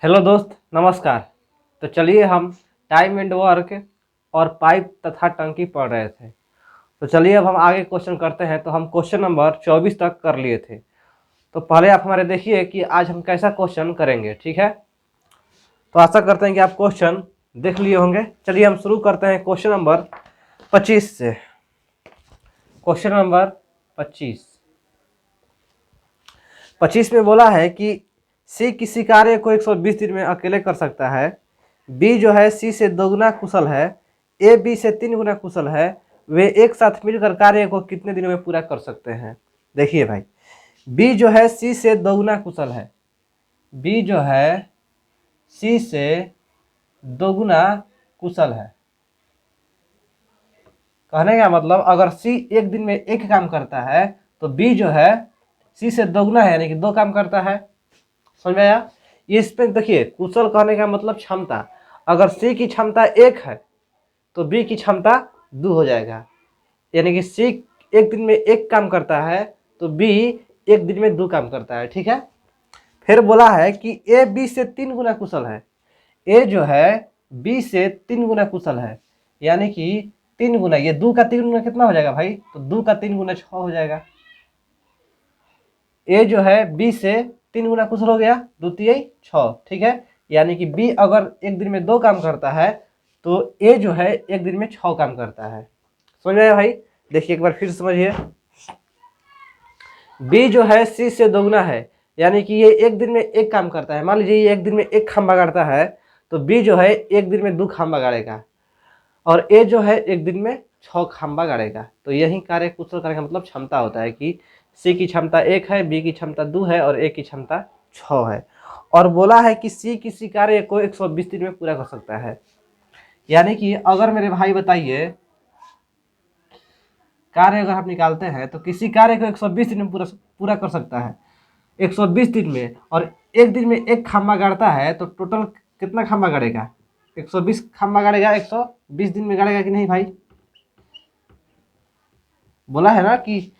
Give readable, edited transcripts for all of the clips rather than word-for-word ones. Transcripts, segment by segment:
Hello दोस्त, नमस्कार। तो चलिए हम टाइम एंड वर्क और पाइप तथा टंकी पढ़ रहे थे। तो चलिए अब हम आगे क्वेश्चन करते हैं। तो हम क्वेश्चन नंबर 24 तक कर लिए थे। तो पहले आप हमारे देखिए कि आज हम कैसा क्वेश्चन करेंगे, ठीक है। तो आशा करते हैं कि आप क्वेश्चन देख लिए होंगे। चलिए हम शुरू करते हैं क्वेश्चन नंबर 25 से। क्वेश्चन नंबर 25 में बोला है कि सी किसी कार्य को 120 दिन में अकेले कर सकता है। बी जो है सी से दोगुना कुशल है। ए बी से 3 गुना कुशल है। वे एक साथ मिलकर कार्य को कितने दिनों में पूरा कर सकते हैं। देखिए भाई, बी जो है सी से दोगुना कुशल है। बी जो है सी से दोगुना कुशल है। कहने का मतलब अगर सी एक दिन में एक काम करता है तो बी जो है सी से दोगुना है, यानी कि 2 काम करता है। समझ में आया। ये इस पे देखिए, कुशल कहने का मतलब क्षमता। अगर सी की क्षमता 1 है तो बी की क्षमता 2 हो जाएगा। यानी कि सी एक दिन में 1 काम करता है तो बी एक दिन में 2 काम करता है, ठीक है। फिर बोला है कि ए बी से 3 गुना कुशल है। ए जो है बी से 3 गुना कुशल है, यानी कि 3 गुना, ये 2 का 3 गुना कितना हो जाएगा भाई, तो 2 का 3 गुना 6 हो जाएगा। ए जो है बी से 3 गुना कुशल हो गया, 2 तिया 6, ठीक है। यानी कि बी अगर एक दिन में 2 काम करता है तो ए जो है एक दिन में 6 काम करता है। समझ में आया भाई। देखिए एक बार फिर समझिए। बी जो है सी से दोगुना है, यानी कि ये एक दिन में 1 काम करता है। मान लीजिए ये एक दिन में 1 खंभा गाड़ता है तो बी जो है एक दिन में 2 खंभा गाड़ेगा, और ए जो है एक दिन में 6 खंभा गाड़ेगा। तो यही कार्य कुशल करने का मतलब क्षमता होता है कि सी की क्षमता 1 है, बी की क्षमता 2 है और ए की क्षमता 6 है। और बोला है कि सी किसी कार्य को 120 दिन में पूरा कर सकता है। यानी कि अगर मेरे भाई बताइए, कार्य अगर आप निकालते हैं तो किसी कार्य को 120 दिन में पूरा पूरा कर सकता है। 120 दिन में, और एक दिन में 1 खंभा गाड़ता है तो टोटल कितना खंभा गाड़ेगा, 120 खंभा गाड़ेगा। 120 दिन में गाड़ेगा कि नहीं भाई। बोला है ना कि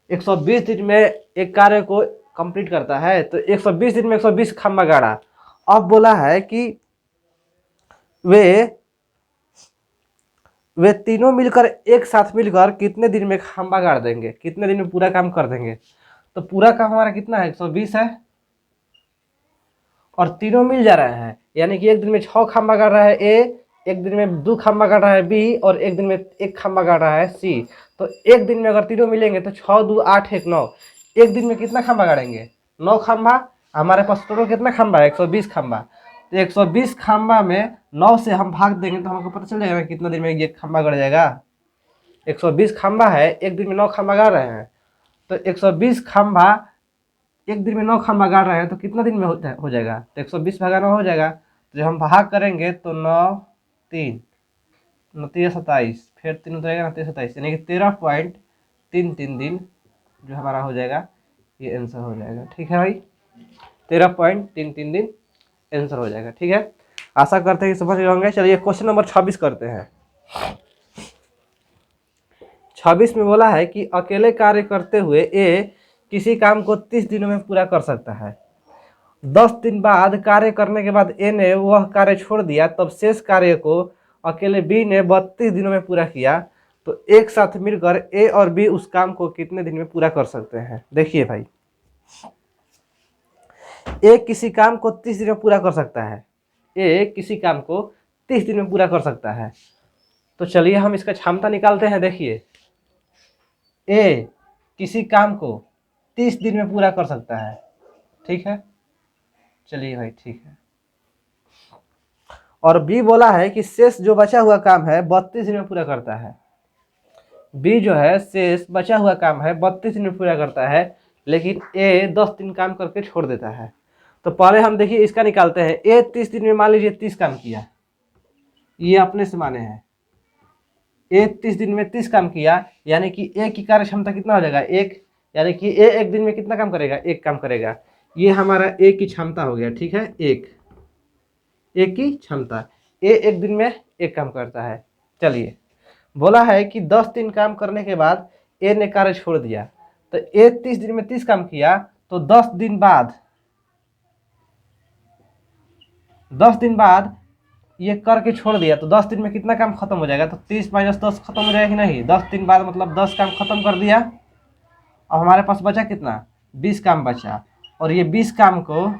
120 दिन में एक कार्य को कंप्लीट करता है, तो 120 दिन में 120 खंभा गाड़ा। अब बोला है कि वे वे तीनों मिलकर एक साथ मिलकर कितने दिन में खंभा गाड़ देंगे, कितने दिन में पूरा काम कर देंगे। तो पूरा काम हमारा कितना है, 120 है, और तीनों मिल जा रहे हैं, यानी कि एक दिन में 6 खंभा गाड़ रहा है ए, एक दिन में 2 खंभा गाड़ रहा है बी, और एक दिन में 1 खंभा गाड़ रहा है सी। तो एक दिन में अगर तीनों मिलेंगे तो 6 2 8 1 9, एक दिन में कितना खंभा गाड़ेंगे, 9 खंभा। हमारे पास टोटल कितना खंभा है, 120 खंभा। तो 120 खंभा में 9 से हम भाग देंगे तो हमको पता चल जाएगा कितना दिन में ये खंभा गड़ जाएगा। 120 खंभा है, एक दिन में 9 खंभा गाड़ रहे हैं, तो 120 खंभा एक दिन में 9 खंभा गाड़ रहे हैं तो कितना दिन में हो जाएगा, तो 120 भागा 9 हो जाएगा। तो जब हम भाग करेंगे तो 9 3 9 3 27, फिर 3 उतरेगा ना, 3 27, यानी कि 13.33 दिन जो हमारा हो जाएगा, ये आंसर हो जाएगा, ठीक है भाई। 13.33 दिन आंसर हो जाएगा, ठीक है। आशा करते हैं कि समझ गए होंगे। चलिए क्वेश्चन नंबर 26 करते हैं। 26 में बोला है कि अकेले कार्य करते हुए ए किसी काम को 30 दिनों में पूरा कर सकता है। 10 दिन बाद कार्य करने के बाद ए ने वह कार्य छोड़ दिया, तब शेष कार्य को अकेले बी ने 32 दिनों में पूरा किया। तो एक साथ मिलकर ए और बी उस काम को कितने दिन में पूरा कर सकते हैं। देखिए भाई, ए किसी काम को 30 दिन में पूरा कर सकता है। ए किसी काम को 30 दिन में पूरा कर सकता है। तो चलिए हम इसका क्षमता निकालते हैं। देखिए, ए किसी काम को 30 दिन में पूरा कर सकता है, ठीक है। चलिए भाई, ठीक है। और बी बोला है कि शेष जो बचा हुआ काम है 32 दिन में पूरा करता है। बी जो है शेष बचा हुआ काम है 32 दिन में पूरा करता है, लेकिन ए 10 दिन काम करके छोड़ देता है। तो पहले हम देखिए इसका निकालते हैं। ए 30 दिन में मान लीजिए 30 काम किया, ये अपने से माने हैं। ए 30 दिन में 30 काम किया, यानी कि ए की कार्य क्षमता कितना हो जाएगा, 1, यानी कि ए एक दिन में कितना काम करेगा, 1 काम करेगा। ये हमारा ए की क्षमता हो गया, ठीक है। एक की क्षमता, ए एक दिन में 1 काम करता है। चलिए, बोला है कि 10 दिन काम करने के बाद ए ने कार्य छोड़ दिया, तो ए 30 दिन में 30 काम किया, तो 10 दिन बाद 10 दिन बाद ये करके छोड़ दिया तो 10 दिन में कितना काम खत्म हो जाएगा? तो 30 माइनस 10 खत्म हो जाएगा कि नहीं? 10 दिन बाद मतलब 10 काम खत्म कर दिया। अब हमारे पास बचा कितना? 20 काम बचा। और ये 20 काम को,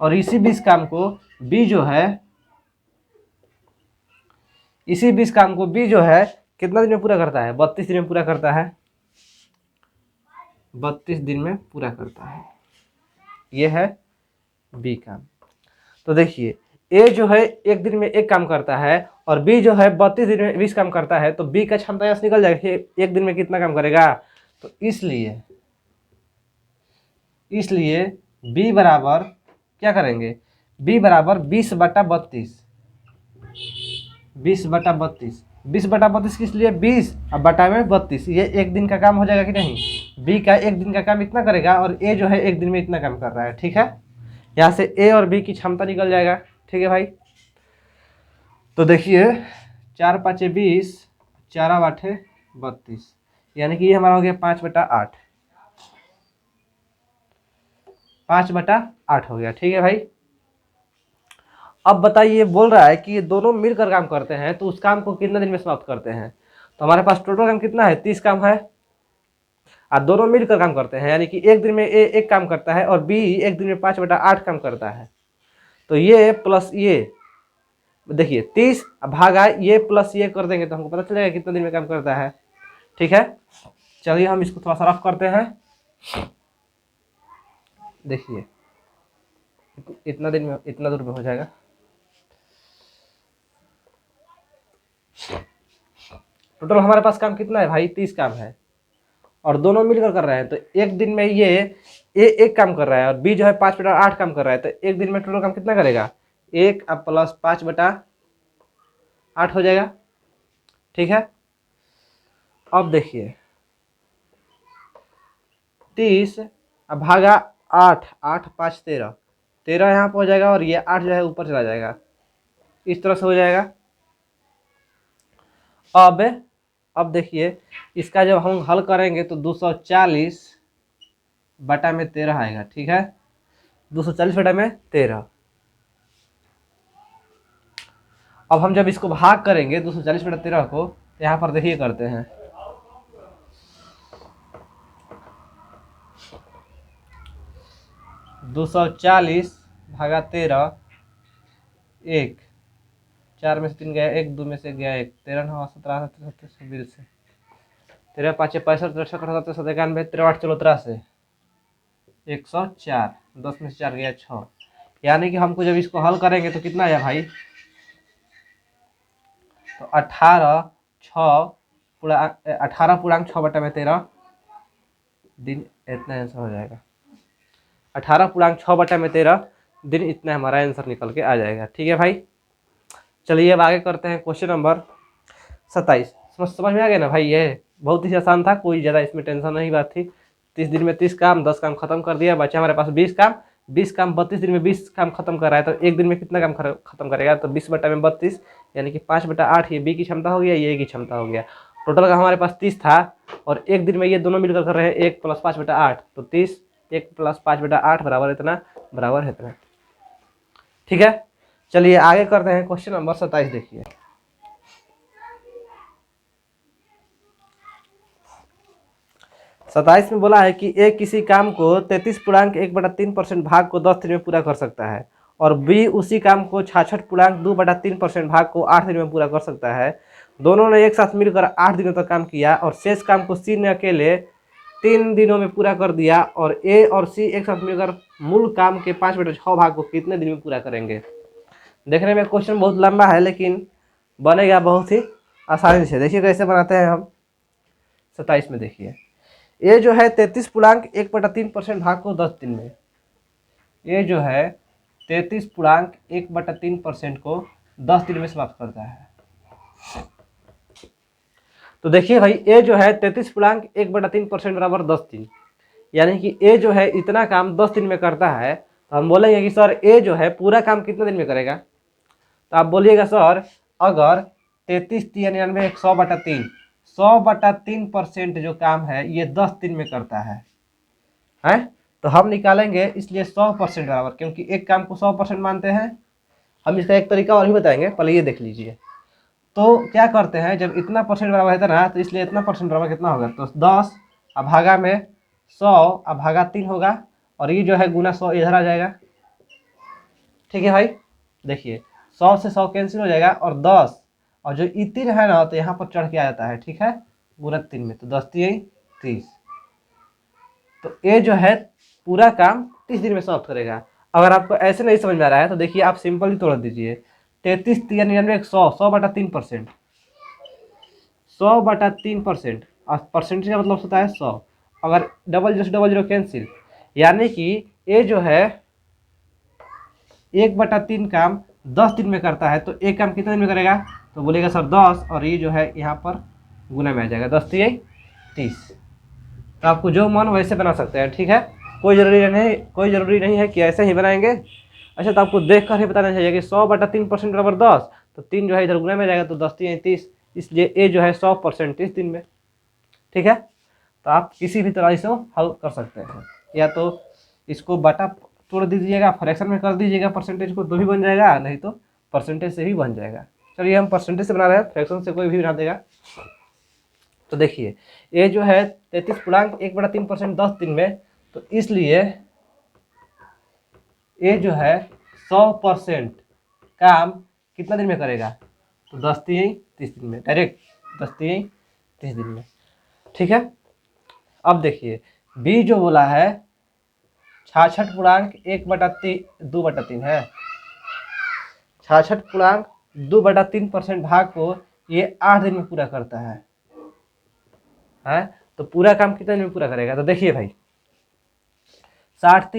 और इसी 20 काम को बी जो है, इसी 20 काम को बी जो है कितना दिन में पूरा करता है? 32 दिन में पूरा करता है। 32 दिन में पूरा करता है। ये है बी काम। तो देखिए ए जो है एक दिन में एक काम करता है और बी जो है 32 दिन में 20 काम करता है, तो बी का क्षमता यहाँ से निकल जाएगा कि एक दिन में कितना काम करेगा। तो इसलिए बी बराबर क्या करेंगे? बी बराबर 20/32। 20/32। 20/32 किस लिए? 20 अब बटा में 32, ये एक दिन का काम हो जाएगा कि नहीं? बी का एक दिन का काम इतना करेगा और ए जो है एक दिन में इतना काम कर रहा है। ठीक है, यहाँ से ए और बी की क्षमता निकल जाएगा। ठीक है भाई, तो देखिए 4 5 20, 4 8 32, यानी कि ये हमारा हो गया 5/8। 5/8 हो गया। ठीक है भाई, अब बताइए बोल रहा है कि ये दोनों मिलकर काम करते हैं तो उस काम को कितने दिन में समाप्त करते हैं? तो हमारे पास टोटल काम कितना है? 30 काम है और दोनों मिलकर काम करते हैं, यानी कि एक दिन में ए एक काम करता है और बी एक दिन में 5/8 काम करता है। तो ये प्लस ये देखिए 30 भागा ये प्लस ये कर देंगे तो हमको पता चलेगा कितना दिन में काम करता है। ठीक है, चलिए हम इसको थोड़ा सा रफ करते हैं। देखिए इतना दिन में इतना दूर में हो जाएगा। टोटल हमारे पास काम कितना है भाई? 30 काम है और दोनों मिलकर कर रहे हैं, तो एक दिन में ये ए एक काम कर रहा है और बी जो है 5/8 काम कर रहा है, तो एक दिन में टोटल काम कितना करेगा? 1 अब प्लस 5/8 हो जाएगा। ठीक है, अब देखिए 30 अब भागा 8, 8 5 13, 13 यहाँ पर हो जाएगा और ये 8 जो है ऊपर चला जाएगा, इस तरह से हो जाएगा। अब देखिए इसका जब हम हल करेंगे तो 240/13 आएगा। ठीक है, 240/13। अब हम जब इसको भाग करेंगे 240/13 को, तो यहाँ पर देखिए करते हैं 240/13, 1 4 में से 3 गया, 1 2 में से गया 1, 13 9 17 18 19 से 13 5 65 63 68 97 91 93 8 चलो 83 104, 10 में से 4 गया 6, यानी कि हमको जब इसको हल करेंगे तो कितना आया भाई? तो 18/6/13 दिन इतना आंसर हो जाएगा। 18/6/13 दिन इतना हमारा आंसर निकल के आ जाएगा। ठीक है भाई, चलिए अब आगे करते हैं क्वेश्चन नंबर 27। समझ में आ गया ना भाई? ये बहुत ही आसान था, कोई ज़्यादा इसमें टेंशन नहीं बात थी। 30 दिन में 30 काम, 10 काम खत्म कर दिया, बचा हमारे पास 20 काम। 20 काम 32 दिन में 20 काम खत्म कर रहा है, तो एक दिन में कितना काम खत्म करेगा? तो 20/32 यानी कि 5/8 ये बी की क्षमता हो गया, ये ए की क्षमता हो गया। टोटल का हमारे पास 30 था और एक दिन में ये दोनों मिलकर कर रहे हैं 1 + 5/8, तो 30 1 + 5/8 बराबर इतना, बराबर है इतना। ठीक है, चलिए आगे करते हैं क्वेश्चन नंबर 27। देखिए 27 में बोला है कि ए किसी काम को 33.1/3% भाग को 10 दिन में पूरा कर सकता है और बी उसी काम को 66.2/3% भाग को 8 दिन में पूरा कर सकता है। दोनों ने एक साथ मिलकर 8 दिनों तक काम किया और शेष काम को सी ने अकेले 3 दिनों में पूरा कर दिया, और ए और सी एक साथ मिलकर मूल काम के 5/6 भाग को कितने दिन में पूरा करेंगे? देखने में क्वेश्चन बहुत लंबा है लेकिन बनेगा बहुत ही आसानी से। देखिए कैसे बनाते हैं हम 27 में। देखिए ये जो है 33.1/3% भाग को 10 दिन में, ये जो है 33.1/3% को 10 दिन में समाप्त करता है। तो देखिए भाई ए जो है 33.1/3% बराबर 10 दिन, यानी कि ए जो है इतना काम 10 दिन में करता है। तो हम बोलेंगे कि सर ए जो है पूरा काम कितने दिन में करेगा? तो आप बोलिएगा सर अगर 33 93 100/3, 100/3% जो काम है ये 10 दिन में करता है तो हम निकालेंगे इसलिए 100% बराबर, क्योंकि एक काम को 100% मानते हैं हम इसका एक तरीका और भी बताएंगे, पहले ये देख लीजिए। तो क्या करते हैं, जब इतना परसेंट बराबर है ना, तो इसलिए इतना परसेंट बराबर कितना होगा, तो 10 अब भागा में 100 अब भागा 3 होगा, और ये जो है गुना 100 इधर आ जाएगा। ठीक है भाई, देखिए 100 से 100 कैंसिल हो जाएगा, और 10 और जो ई 3 है ना, तो यहाँ पर चढ़ के आ जाता है। ठीक है, गुना 3 में, तो 10 3 30। तो ये जो है पूरा काम 30 दिन में समाप्त करेगा। अगर आपको ऐसे नहीं समझ में आ रहा है तो देखिए आप सिंपल ही तोड़ दीजिए। 33 3 99 100, 100/3%, 100/3%, और परसेंटेज का मतलब होता है 100। अगर डबल जीरो कैंसिल, यानी कि ये जो है 1/3 काम 10 दिन में करता है, तो एक काम कितने दिन में करेगा, तो बोलेगा सर 10, और ये जो है यहाँ पर गुना में आ जाएगा, 10 3 30। तो आपको जो मन वैसे बना सकते हैं। ठीक है, कोई ज़रूरी नहीं है कि ऐसे ही बनाएंगे। अच्छा, तो आपको देख कर ही बताना चाहिए कि 100/3% बराबर 10, तो 3 जो है इधर गुना में जाएगा, तो 10 3 30, इसलिए ये जो है 100% 30 दिन में। ठीक है, तो आप किसी भी तरह से हल कर सकते हैं, या तो इसको बटा तोड़ दीजिएगा, फ्रैक्शन में कर दीजिएगा परसेंटेज को, तो भी बन जाएगा, नहीं तो परसेंटेज से भी बन जाएगा। चलिए हम परसेंटेज से बना रहे हैं, फ्रैक्शन से कोई भी बना देगा। तो देखिए ये जो है 33.1/3% 10 दिन में, तो इसलिए ये जो है 100% काम कितना दिन में करेगा, तो 10 3 30 दिन में, डायरेक्ट 10 3 30 दिन में। ठीक है, अब देखिए बी जो बोला है 66.1/2/3 है, 66.2/3% भाग को ये 8 दिन में पूरा करता है। तो पूरा काम कितने दिन में पूरा करेगा, तो देखिए भाई 60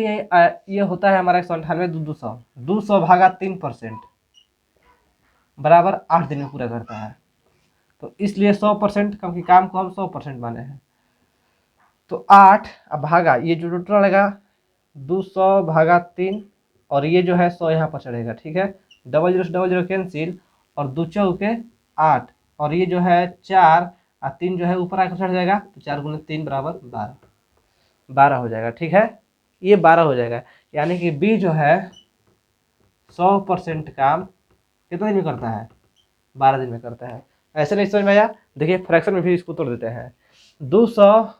ये होता है हमारा 198 200, 200 भागा 3% बराबर 8 दिन में पूरा करता है। तो इसलिए 100% काम को हम 100% माने हैं। तो 8 अब भागा ये जो टोटल रहेगा 200 भागा 3, और ये जो है 100 यहाँ पर चढ़ेगा। ठीक है, डबल जीरो कैंसिल, और 2 चौके 8, और ये जो है 4 और 3 जो है ऊपर आकर चढ़ जाएगा, तो 4 गुना 3 बराबर 12 हो जाएगा। ठीक है, ये 12 हो जाएगा, यानी कि बी जो है 100% काम कितने दिन में करता है, 12 दिन में करता है। ऐसे नहीं समझ में आया, देखिए फ्रैक्शन में भी इसको तोड़ देते हैं। 200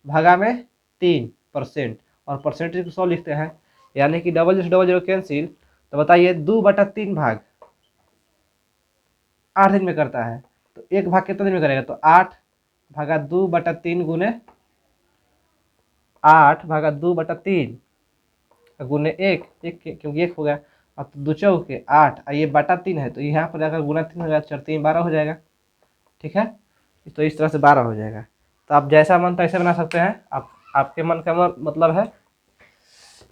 भागा में 3%, और परसेंटेज को 100 लिखते हैं, यानी कि डबल जीरो कैंसिल, तो बताइए 2/3 भाग 8 दिन में करता है, तो एक भाग कितने दिन में करेगा, तो 8 भागा 2/3 गुने 8 भागा 2/3 गुने 1 क्योंकि 1 हो गया, अब तो 2 चौके 8, ये बटा 3 है, तो यहाँ पर जाकर गुना 3 होगा, 4 3 12 हो जाएगा। ठीक है, तो इस तरह से 12 हो जाएगा। तो आप जैसा मन तैसे बना सकते हैं, आपके मन का मतलब है,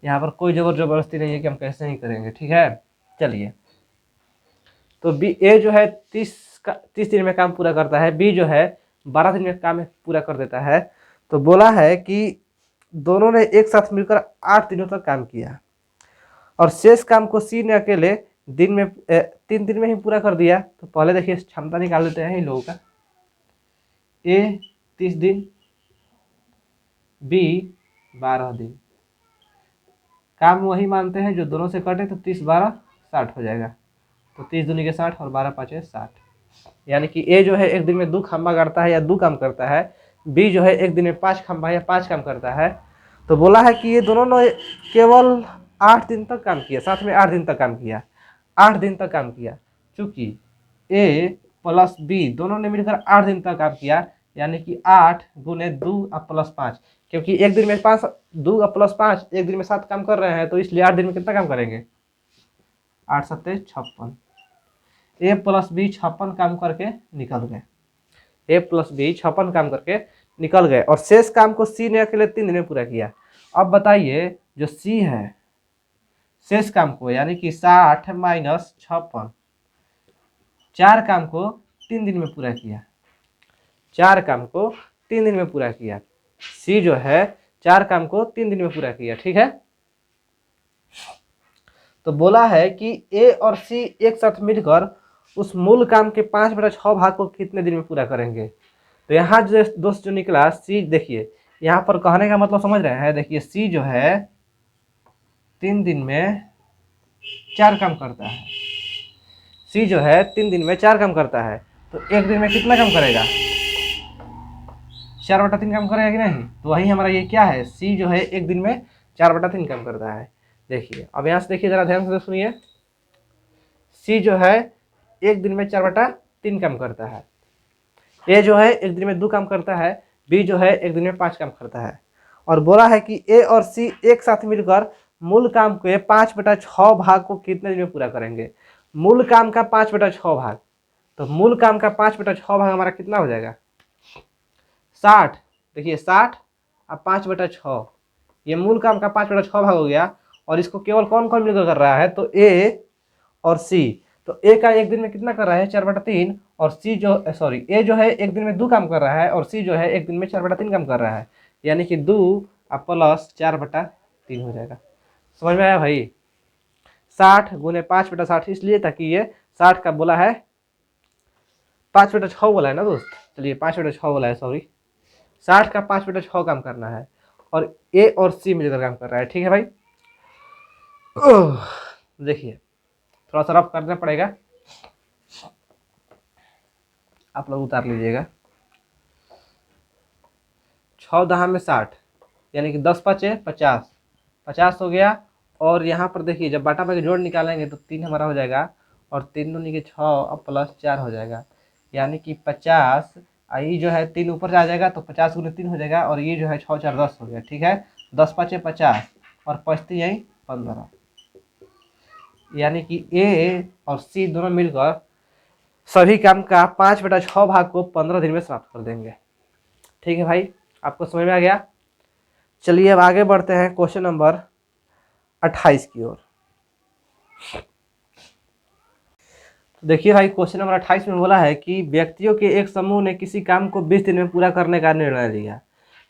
यहाँ पर कोई जबरदस्ती नहीं है कि हम कैसे ही करेंगे। ठीक है, चलिए तो बी ए जो है 30 दिन में काम पूरा करता है, बी जो है 12 दिन में काम पूरा कर देता है। तो बोला है कि दोनों ने एक साथ मिलकर 8 दिनों तक काम किया, और शेष काम को सी ने अकेले 3 दिन में ही पूरा कर दिया। तो पहले देखिए क्षमता निकाल देते हैं इन लोगों का, ए 30 दिन, बी 12 दिन। काम वही मानते हैं जो दोनों से कटे, तो 30 12 60 हो जाएगा, तो 30 दूनी के 60 और 12 5 60, यानी कि ए जो है एक दिन में 2 खंबा गाड़ता है या 2 काम करता है, बी जो है एक दिन में 5 खंबा या 5 काम करता है। तो बोला है कि ये दोनों ने केवल 8 दिन तक काम किया, साथ में 8 दिन तक काम किया, 8 दिन तक काम किया। चूंकि ए प्लस बी दोनों ने मिलकर 8 दिन तक काम किया, यानी कि 8 गुने 2 और प्लस 5, क्योंकि एक दिन में 5 2 और प्लस 5 एक दिन में 7 काम कर रहे हैं, तो इसलिए 8 दिन में कितना काम करेंगे, 8 7 56। ए प्लस बी 56 काम करके निकल गए, ए प्लस बी 56 काम करके निकल गए, और शेष काम को सी ने अकेले 3 दिन में पूरा किया। अब बताइए जो सी है शेष काम को, यानी कि 60 माइनस 56, 4 काम को 3 दिन में पूरा किया, 4 काम को 3 दिन में पूरा किया। सी जो है 4 काम को 3 दिन में पूरा किया। ठीक है, तो बोला है कि ए और सी एक साथ मिलकर उस मूल काम के 5/6 भाग को कितने दिन में पूरा करेंगे। तो यहाँ जो दोस्त जो निकला सी, देखिए यहाँ पर कहने का मतलब समझ रहे हैं, देखिए सी जो है 3 दिन में 4 काम करता है, सी जो है 3 दिन में 4 काम करता है, तो एक दिन में कितना काम करेगा? 4/3 काम करेगा कि नहीं? तो वही हमारा ये क्या है, सी जो है एक दिन में 4/3 काम करता है। देखिए अब यहाँ से देखिए, जरा ध्यान से सुनिए, सी जो है एक दिन में 4/3 काम करता है, ए जो है एक दिन में 2 काम करता है, बी जो है एक दिन में 5 काम करता है, और बोला है कि ए और सी एक साथ मिलकर मूल काम के 5/6 भाग को कितने दिन में पूरा करेंगे? मूल काम का 5/6 भाग, तो मूल काम का 5/6 भाग हमारा कितना हो जाएगा? 60। देखिए 60 और 5/6, ये मूल काम का 5/6 भाग हो गया। और इसको केवल कौन कौन मिलकर कर रहा है? तो ए और सी। तो ए का एक दिन में कितना कर रहा है? 4/3। और सी जो ए जो है एक दिन में 2 काम कर रहा है, और सी जो है एक दिन में 4/3 काम कर रहा है, यानी कि 2 प्लस 4/3 हो जाएगा। समझ में आया भाई? 60 गुने 5/60 इसलिए ताकि ये 60 का बोला है 5/6 बोला है ना दोस्त, चलिए 5/6 बोला है, सॉरी 60 का 5/6 काम करना है, और ए और सी मिलकर काम कर रहा है। ठीक है भाई? देखिए थोड़ा सा रफ करना पड़ेगा, आप लोग उतार लीजिएगा। 6 दहा में 60, यानी कि 10 5 50, 50 हो गया। और यहाँ पर देखिए जब बाटा बाकी जोड़ निकालेंगे तो 3 हमारा हो जाएगा, और 3 दूनी के 6 और प्लस 4 हो जाएगा, यानी कि 50। ये जो है 3 ऊपर आ जाएगा तो 50 गुने 3 हो जाएगा, और ये जो है 6 4 10 हो गया। ठीक है, 10 5 50 और 5 यही 15, यानी कि ए और सी दोनों मिलकर सभी काम का 5/6 भाग को 15 दिन में समाप्त कर देंगे। ठीक है भाई, आपको समझ में आ गया? चलिए अब आगे बढ़ते हैं क्वेश्चन नंबर 28 की ओर। देखिए भाई क्वेश्चन नंबर 28 में बोला है कि व्यक्तियों के एक समूह ने किसी काम को 20 दिन में पूरा करने का निर्णय लिया,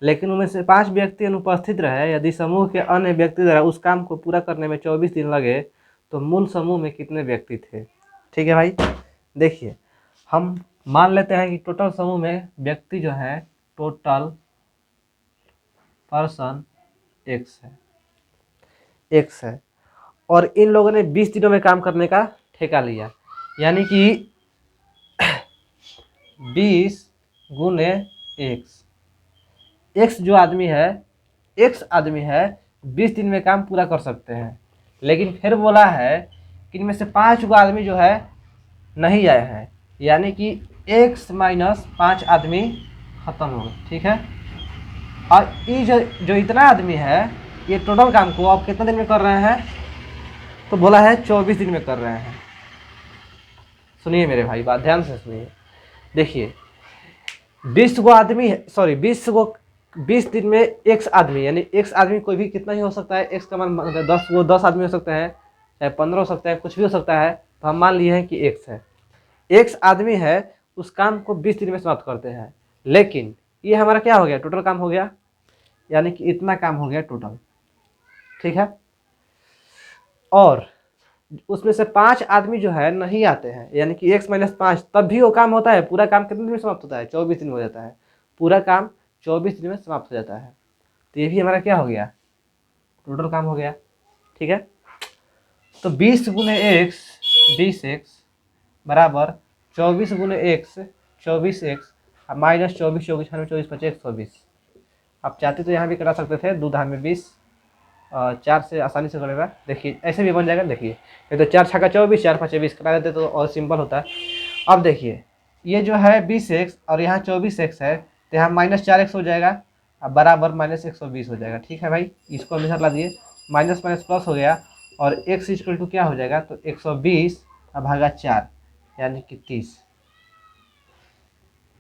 लेकिन उनमें से 5 व्यक्ति अनुपस्थित रहे। यदि समूह के अन्य व्यक्ति द्वारा उस काम को पूरा करने में 24 दिन लगे तो मूल समूह में कितने व्यक्ति थे? ठीक है भाई, देखिए हम मान लेते हैं कि टोटल समूह में व्यक्ति जो है टोटल पर्सन एक्स है, और इन लोगों ने 20 दिनों में काम करने का ठेका लिया, यानी कि 20 गुने एक्स जो आदमी है, एक्स आदमी है 20 दिन में काम पूरा कर सकते हैं। लेकिन फिर बोला है कि इनमें से 5 गो आदमी जो है नहीं आए हैं, यानी कि x माइनस 5 आदमी खत्म हो गए। ठीक है, और ये जो इतना आदमी है ये टोटल काम को आप कितना दिन में कर रहे हैं? तो बोला है 24 दिन में कर रहे हैं। सुनिए मेरे भाई, बात ध्यान से सुनिए। देखिए 20 गो आदमी है, सॉरी 20 दिन में x आदमी, यानी x आदमी कोई भी कितना ही हो सकता है, x का मान 10 आदमी हो सकता है, चाहे 15 हो सकता है, कुछ भी हो सकता है। तो हम मान लिए हैं कि x है, x आदमी है, उस काम को 20 दिन में समाप्त करते हैं। लेकिन ये हमारा क्या हो गया? टोटल काम हो गया, यानी कि इतना काम हो गया टोटल। ठीक है, और उसमें से 5 आदमी जो है नहीं आते हैं, यानी कि x माइनस 5, तब भी वो काम होता है। पूरा काम कितने दिन में समाप्त होता है? 24 दिन में हो जाता है। पूरा काम 24 दिन में समाप्त हो जाता है। तो ये भी हमारा क्या हो गया? टोटल काम हो गया। ठीक है, तो 20 गुने x 20x बराबर 24 गुने x 24x माइनस 24 24 24 5 120। आप चाहते तो यहाँ भी करा सकते थे, 2 धाम में 20, 4 से आसानी से करेगा। देखिए ऐसे भी बन जाएगा। देखिए ये तो 4 छक्का 24, 4 5 20 करा देते तो और सिंपल होता है। अब देखिए ये जो है 20x और यहाँ 24x है, तो यहाँ माइनस 4x हो जाएगा, अब बराबर माइनस 120 हो जाएगा। ठीक है भाई, इसको हमेशा ला दिए, माइनस माइनस प्लस हो गया, और x इक्वल टू क्या हो जाएगा? तो 120 भागा 4 यानी कि 30।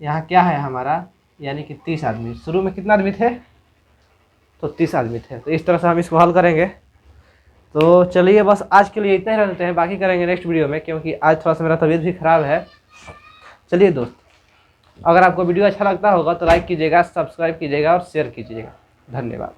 यहाँ क्या है हमारा? यानी कि 30 आदमी। शुरू में कितना आदमी थे? तो 30 आदमी थे। तो इस तरह से हम इसको हल करेंगे। तो चलिए बस आज के लिए इतना ही रहते हैं, बाकी करेंगे नेक्स्ट वीडियो में, क्योंकि आज थोड़ा सा मेरा तबीयत भी ख़राब है। चलिए दोस्त, अगर आपको वीडियो अच्छा लगता होगा तो लाइक कीजिएगा, सब्सक्राइब कीजिएगा और शेयर कीजिएगा। धन्यवाद।